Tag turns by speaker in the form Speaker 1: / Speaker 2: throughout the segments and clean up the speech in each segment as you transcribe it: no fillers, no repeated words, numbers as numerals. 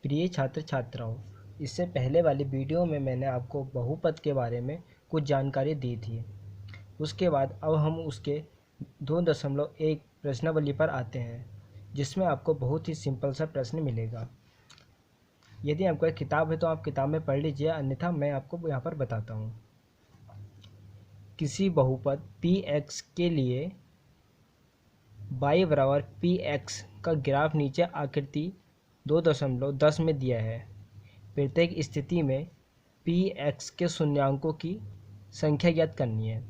Speaker 1: प्रिय छात्र छात्राओं, इससे पहले वाली वीडियो में मैंने आपको बहुपद के बारे में कुछ जानकारी दी थी। उसके बाद अब हम उसके 2.1 प्रश्नावली पर आते हैं, जिसमें आपको बहुत ही सिंपल सा प्रश्न मिलेगा। यदि आपका किताब है तो आप किताब में पढ़ लीजिए, अन्यथा मैं आपको यहाँ पर बताता हूँ। किसी बहुपद px के लिए y बराबर px का ग्राफ नीचे आकृति 2.10 में दिया है। प्रत्येक स्थिति में px के शून्यांकों की संख्या ज्ञात करनी है।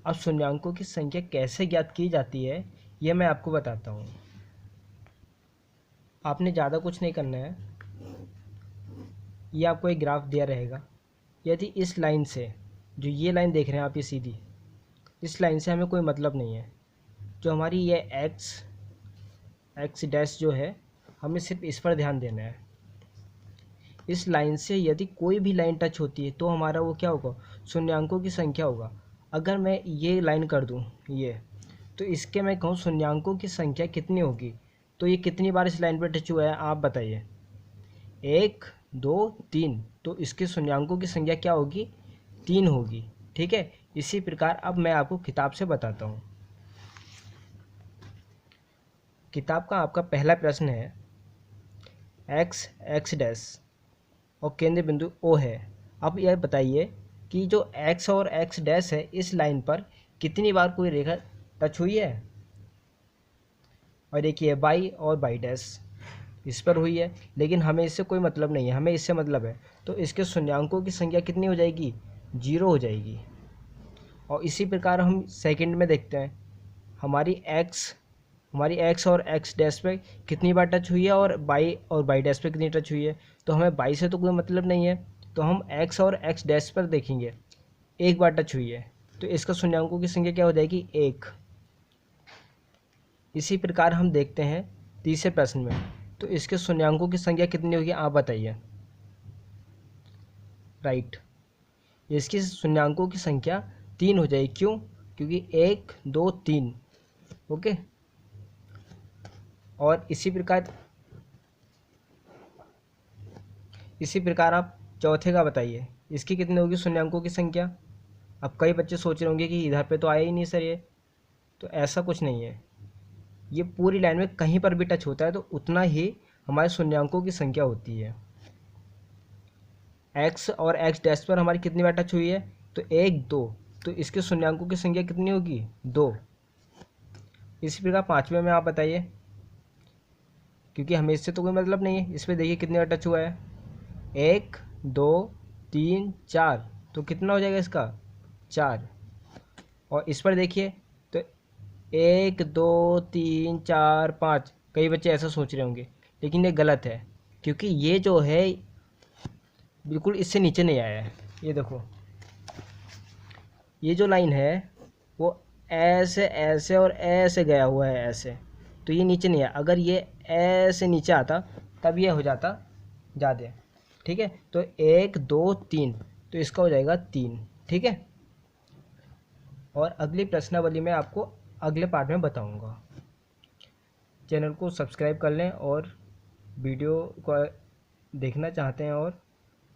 Speaker 1: अब शून्यांकों की संख्या कैसे ज्ञात की जाती है, यह मैं आपको बताता हूँ। आपने ज़्यादा कुछ नहीं करना है। ये आपको एक ग्राफ दिया रहेगा। यदि इस लाइन से, जो ये लाइन देख रहे हैं आप, ये सीधी, इस लाइन से हमें कोई मतलब नहीं है। जो हमारी ये एक्स डैश जो है, हमें सिर्फ इस पर ध्यान देना है। इस लाइन से यदि कोई भी लाइन टच होती है तो हमारा वो क्या होगा, शून्यांकों की संख्या होगा। अगर मैं ये लाइन कर दूँ ये, तो इसके मैं कहूँ शून्यांकों की संख्या कितनी होगी, तो ये कितनी बार इस लाइन पर टच हुआ है आप बताइए। 1 2 3, तो इसके शून्यांकों की संख्या क्या होगी, 3 होगी। ठीक है। इसी प्रकार अब मैं आपको किताब से बताता हूँ। किताब का आपका पहला प्रश्न है, एक्स डैश और केंद्र बिंदु ओ है। अब यह बताइए कि जो x और x डैश है, इस लाइन पर कितनी बार कोई रेखा टच हुई है। और देखिए y और y डैश इस पर हुई है, लेकिन हमें इससे कोई मतलब नहीं है, हमें इससे मतलब है। तो इसके शून्यांकों की संख्या कितनी हो जाएगी, 0 हो जाएगी। और इसी प्रकार हम सेकंड में देखते हैं, हमारी x और x डैश पे कितनी बार टच हुई है और y डैश पे कितनी टच हुई है। तो हमें y से तो कोई मतलब नहीं है, तो हम x और x डैश पर देखेंगे। एक बार टच हुई है, तो इसका शून्यांकों की संख्या क्या हो जाएगी, 1। इसी प्रकार हम देखते हैं तीसरे प्रश्न में, तो इसके शून्यांकों की संख्या कितनी होगी आप बताइए। राइट, इसकी शून्यांकों की संख्या 3 हो जाएगी। क्यों, क्योंकि 1 2 3। ओके। और इसी प्रकार आप चौथे का बताइए, इसकी कितनी होगी शून्यांकों की संख्या। अब कई बच्चे सोच रहे होंगे कि इधर पे तो आया ही नहीं सर ये, तो ऐसा कुछ नहीं है। ये पूरी लाइन में कहीं पर भी टच होता है तो उतना ही हमारे शून्यांकों की संख्या होती है। x और x डैश पर हमारी कितनी बार टच हुई है, तो 1 2, तो इसके शून्यांकों की संख्या कितनी होगी, 2। इसी प्रकार पाँचवें में आप बताइए, क्योंकि हमें इससे तो कोई मतलब नहीं है। इस पर देखिए कितनी बार टच हुआ है, 1 2 3 4, तो कितना हो जाएगा इसका, 4। और इस पर देखिए तो 1 2 3 4 5। कई बच्चे ऐसा सोच रहे होंगे, लेकिन ये गलत है, क्योंकि ये जो है बिल्कुल इससे नीचे नहीं आया है। ये देखो, ये जो लाइन है वो ऐसे ऐसे और ऐसे गया हुआ है, ऐसे, तो ये नीचे नहीं आया। अगर ये ऐसे नीचे आता तब ये हो जाता ज़्यादा। ठीक है, तो 1 2 3, तो इसका हो जाएगा 3। ठीक है। और अगली प्रश्नावली में आपको अगले पार्ट में बताऊंगा। चैनल को सब्सक्राइब कर लें, और वीडियो को देखना चाहते हैं और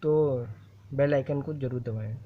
Speaker 1: तो बेल आइकन को ज़रूर दबाएं।